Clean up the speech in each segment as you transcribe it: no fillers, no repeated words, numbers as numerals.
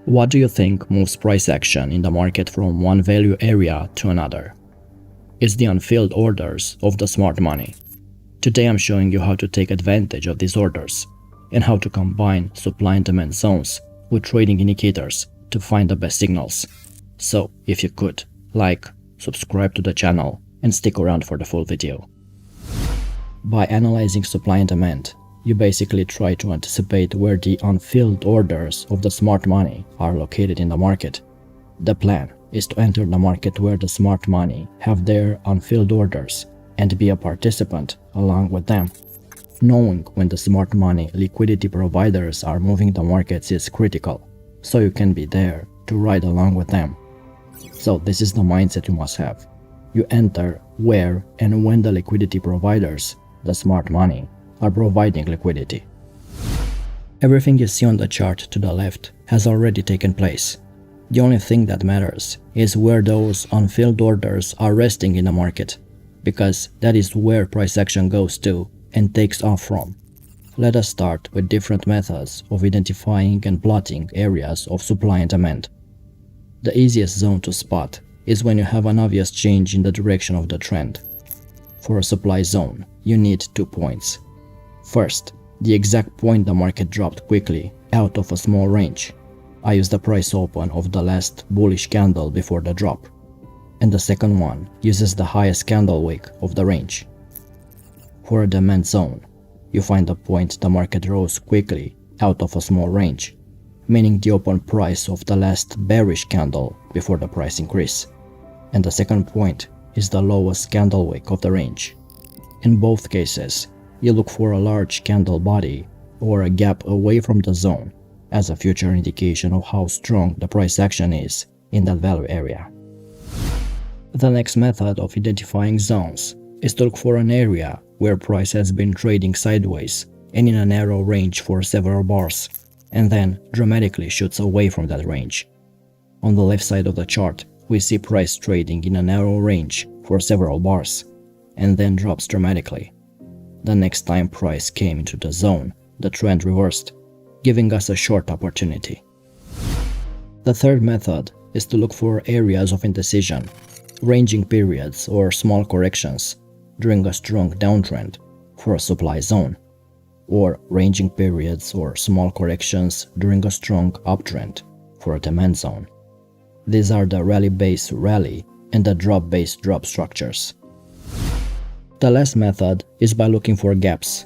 What do you think moves price action in the market from one value area to another? It's the unfilled orders of the smart money. Today I'm showing you how to take advantage of these orders and how to combine supply and demand zones with trading indicators to find the best signals. So, if you could, like, subscribe to the channel and stick around for the full video. By analyzing supply and demand, you basically try to anticipate where the unfilled orders of the smart money are located in the market. The plan is to enter the market where the smart money have their unfilled orders and be a participant along with them. Knowing when the smart money liquidity providers are moving the markets is critical, so you can be there to ride along with them. So this is the mindset you must have. You enter where and when the liquidity providers, the smart money, are providing liquidity. Everything you see on the chart to the left has already taken place. The only thing that matters is where those unfilled orders are resting in the market, because that is where price action goes to and takes off from. Let us start with different methods of identifying and plotting areas of supply and demand. The easiest zone to spot is when you have an obvious change in the direction of the trend. For a supply zone, you need 2 points. First, the exact point the market dropped quickly out of a small range. I use the price open of the last bullish candle before the drop. And the second one uses the highest candle wick of the range. For a demand zone, you find the point the market rose quickly out of a small range, meaning the open price of the last bearish candle before the price increase. And the second point is the lowest candle wick of the range. In both cases, you look for a large candle body or a gap away from the zone as a future indication of how strong the price action is in that value area. The next method of identifying zones is to look for an area where price has been trading sideways and in a narrow range for several bars, and then dramatically shoots away from that range. On the left side of the chart, we see price trading in a narrow range for several bars, and then drops dramatically. The next time price came into the zone, the trend reversed, giving us a short opportunity. The third method is to look for areas of indecision, ranging periods or small corrections during a strong downtrend for a supply zone, or ranging periods or small corrections during a strong uptrend for a demand zone. These are the rally-based rally and the drop-based drop structures. The last method is by looking for gaps.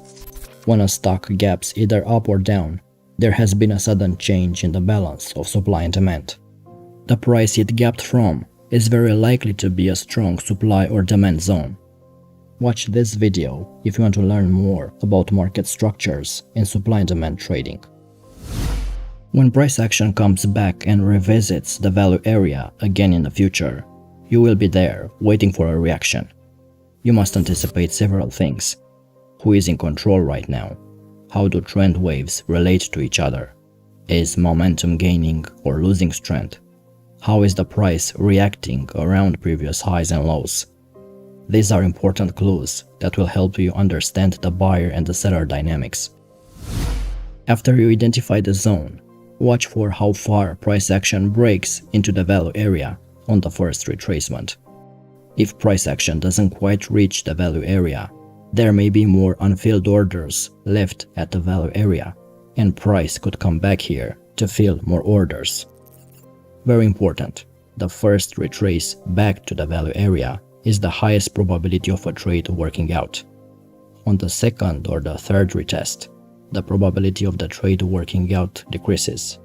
When a stock gaps either up or down, there has been a sudden change in the balance of supply and demand. The price it gapped from is very likely to be a strong supply or demand zone. Watch this video if you want to learn more about market structures in supply and demand trading. When price action comes back and revisits the value area again in the future, you will be there waiting for a reaction. You must anticipate several things. Who is in control right now? How do trend waves relate to each other? Is momentum gaining or losing strength? How is the price reacting around previous highs and lows? These are important clues that will help you understand the buyer and the seller dynamics. After you identify the zone, watch for how far price action breaks into the value area on the first retracement. If price action doesn't quite reach the value area, there may be more unfilled orders left at the value area, and price could come back here to fill more orders. Very important, the first retrace back to the value area is the highest probability of a trade working out. On the second or the third retest, the probability of the trade working out decreases.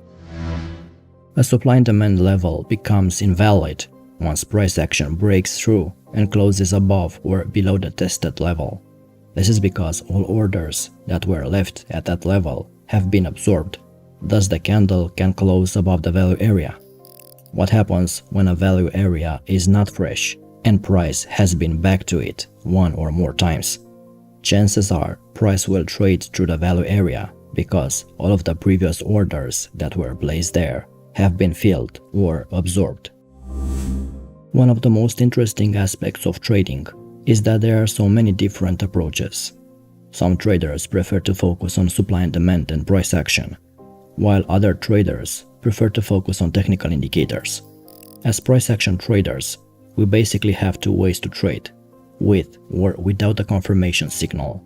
A supply and demand level becomes invalid once price action breaks through and closes above or below the tested level. This is because all orders that were left at that level have been absorbed, thus the candle can close above the value area. What happens when a value area is not fresh and price has been back to it one or more times? Chances are price will trade through the value area because all of the previous orders that were placed there have been filled or absorbed. One of the most interesting aspects of trading is that there are so many different approaches. Some traders prefer to focus on supply and demand and price action, while other traders prefer to focus on technical indicators. As price action traders, we basically have two ways to trade, with or without a confirmation signal.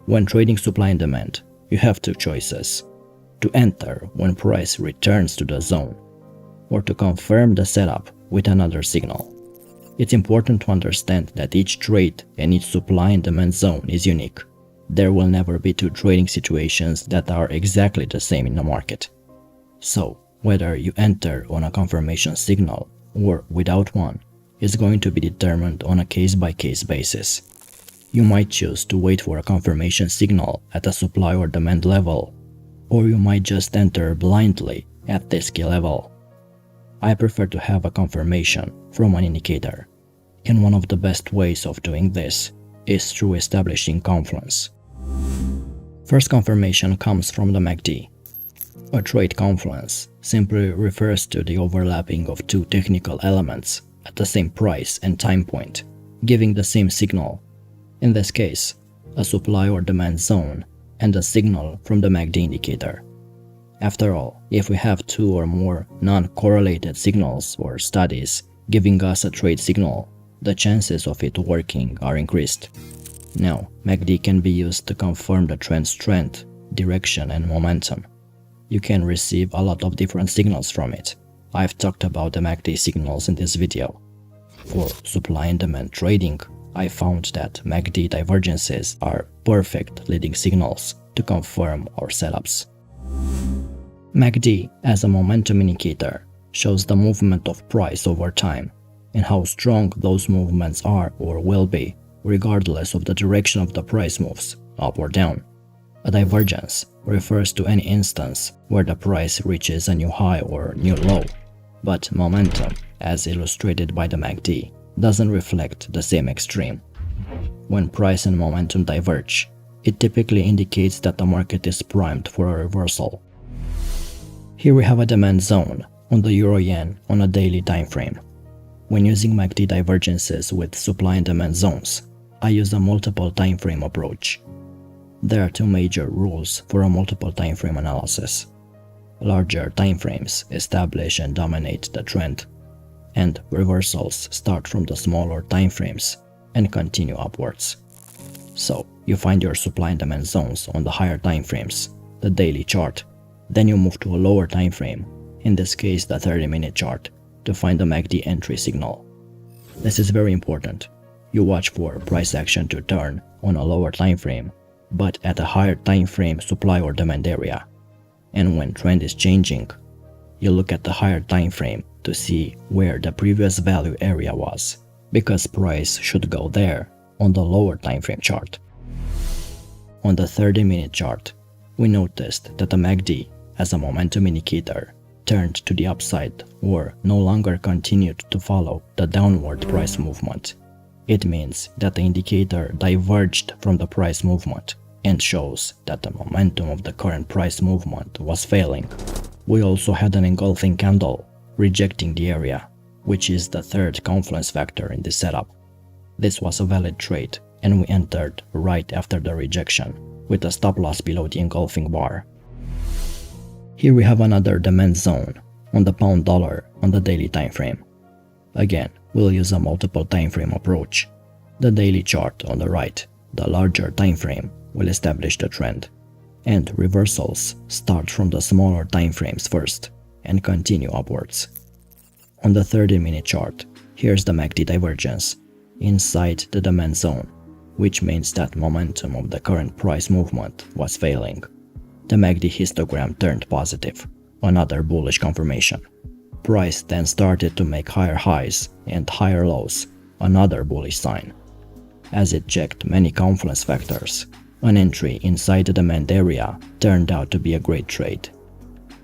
When trading supply and demand, you have two choices: to enter when price returns to the zone, or to confirm the setup with another signal. It's important to understand that each trade and each supply and demand zone is unique. There will never be two trading situations that are exactly the same in the market. So, whether you enter on a confirmation signal or without one is going to be determined on a case-by-case basis. You might choose to wait for a confirmation signal at a supply or demand level, or you might just enter blindly at this key level. I prefer to have a confirmation from an indicator, and one of the best ways of doing this is through establishing confluence. First confirmation comes from the MACD. A trade confluence simply refers to the overlapping of two technical elements at the same price and time point, giving the same signal. In this case, a supply or demand zone and a signal from the MACD indicator. After all, if we have two or more non-correlated signals or studies giving us a trade signal, the chances of it working are increased. Now, MACD can be used to confirm the trend's strength, direction, and momentum. You can receive a lot of different signals from it. I've talked about the MACD signals in this video. For supply and demand trading, I found that MACD divergences are perfect leading signals to confirm our setups. MACD as a momentum indicator shows the movement of price over time and how strong those movements are or will be, regardless of the direction of the price moves, up or down. A divergence refers to any instance where the price reaches a new high or new low, but momentum, as illustrated by the MACD, doesn't reflect the same extreme. When price and momentum diverge, it typically indicates that the market is primed for a reversal. Here we have a demand zone on the Euro-Yen on a daily time frame. When using MACD divergences with supply and demand zones, I use a multiple time frame approach. There are two major rules for a multiple time frame analysis. Larger time frames establish and dominate the trend, and reversals start from the smaller time frames and continue upwards. So, you find your supply and demand zones on the higher time frames, the daily chart. Then you move to a lower time frame, in this case the 30-minute chart, to find the MACD entry signal. This is very important. You watch for price action to turn on a lower time frame, but at a higher time frame supply or demand area. And when trend is changing, you look at the higher time frame to see where the previous value area was, because price should go there on the lower time frame chart. On the 30-minute chart, we noticed that the MACD as a momentum indicator turned to the upside or no longer continued to follow the downward price movement. It means that the indicator diverged from the price movement and shows that the momentum of the current price movement was failing. We also had an engulfing candle rejecting the area, which is the third confluence factor in this setup. This was a valid trade and we entered right after the rejection with a stop loss below the engulfing bar. Here we have another demand zone on the pound dollar on the daily time frame. Again, we'll use a multiple time frame approach. The daily chart on the right, the larger time frame, will establish the trend, and reversals start from the smaller time frames first and continue upwards. On the 30-minute chart, here's the MACD divergence inside the demand zone, which means that momentum of the current price movement was failing. The MACD histogram turned positive, another bullish confirmation. Price then started to make higher highs and higher lows, another bullish sign. As it checked many confluence factors, an entry inside the demand area turned out to be a great trade.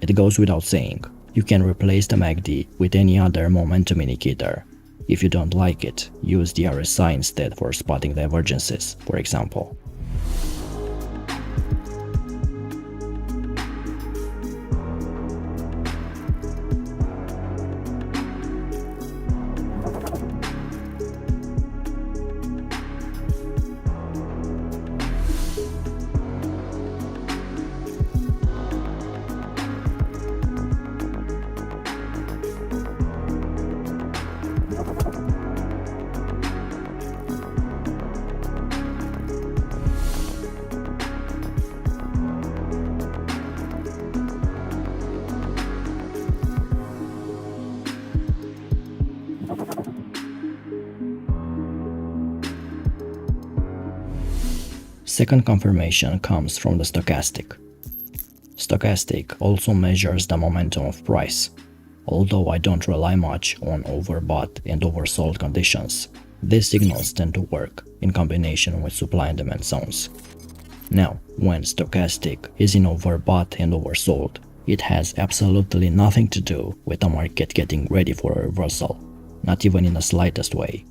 It goes without saying, you can replace the MACD with any other momentum indicator. If you don't like it, use the RSI instead for spotting divergences, for example. Second confirmation comes from the stochastic. Stochastic also measures the momentum of price. Although I don't rely much on overbought and oversold conditions, these signals tend to work in combination with supply and demand zones. Now, when stochastic is in overbought and oversold, it has absolutely nothing to do with the market getting ready for a reversal, not even in the slightest way.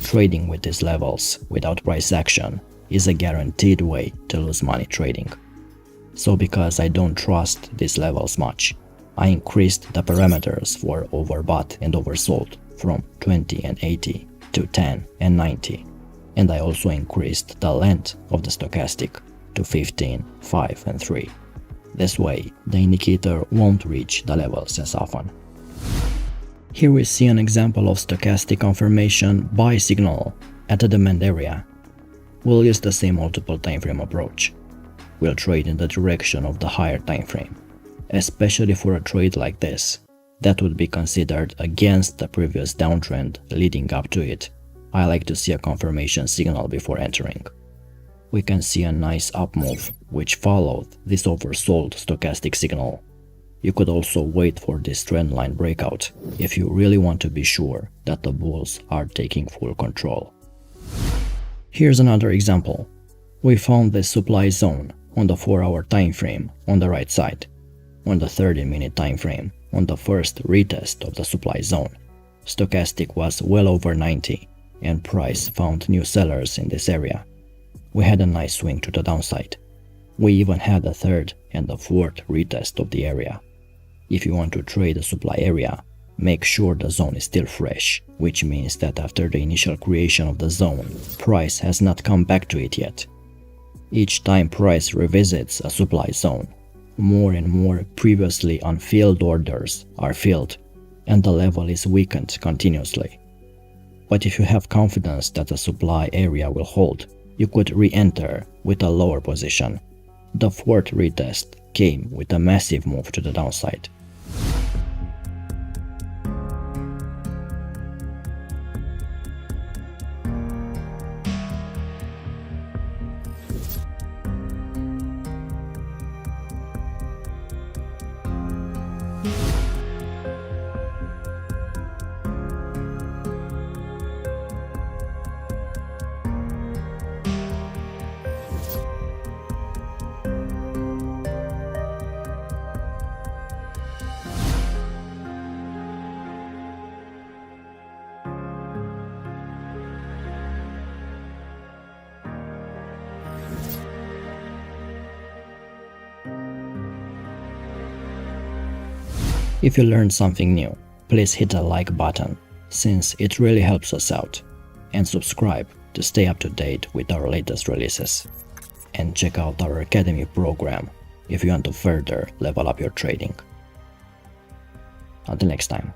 Trading with these levels without price action is a guaranteed way to lose money trading. So because I don't trust these levels much, I increased the parameters for overbought and oversold from 20 and 80 to 10 and 90, and I also increased the length of the stochastic to 15, 5 and 3. This way, the indicator won't reach the levels as often. Here we see an example of stochastic confirmation buy signal at the demand area. We'll use the same multiple timeframe approach. We'll trade in the direction of the higher timeframe, especially for a trade like this that would be considered against the previous downtrend leading up to it. I like to see a confirmation signal before entering. We can see a nice up move which followed this oversold stochastic signal. You could also wait for this trendline breakout if you really want to be sure that the bulls are taking full control. Here's another example. We found this supply zone on the 4-hour time frame on the right side. On the 30-minute time frame, on the first retest of the supply zone, stochastic was well over 90 and price found new sellers in this area. We had a nice swing to the downside. We even had a third and a fourth retest of the area. If you want to trade the supply area, make sure the zone is still fresh, which means that after the initial creation of the zone, price has not come back to it yet. Each time price revisits a supply zone, more and more previously unfilled orders are filled, and the level is weakened continuously. But if you have confidence that the supply area will hold, you could re-enter with a lower position. The fourth retest came with a massive move to the downside. If you learned something new, please hit the like button, since it really helps us out, and subscribe to stay up to date with our latest releases. And check out our Academy program if you want to further level up your trading. Until next time.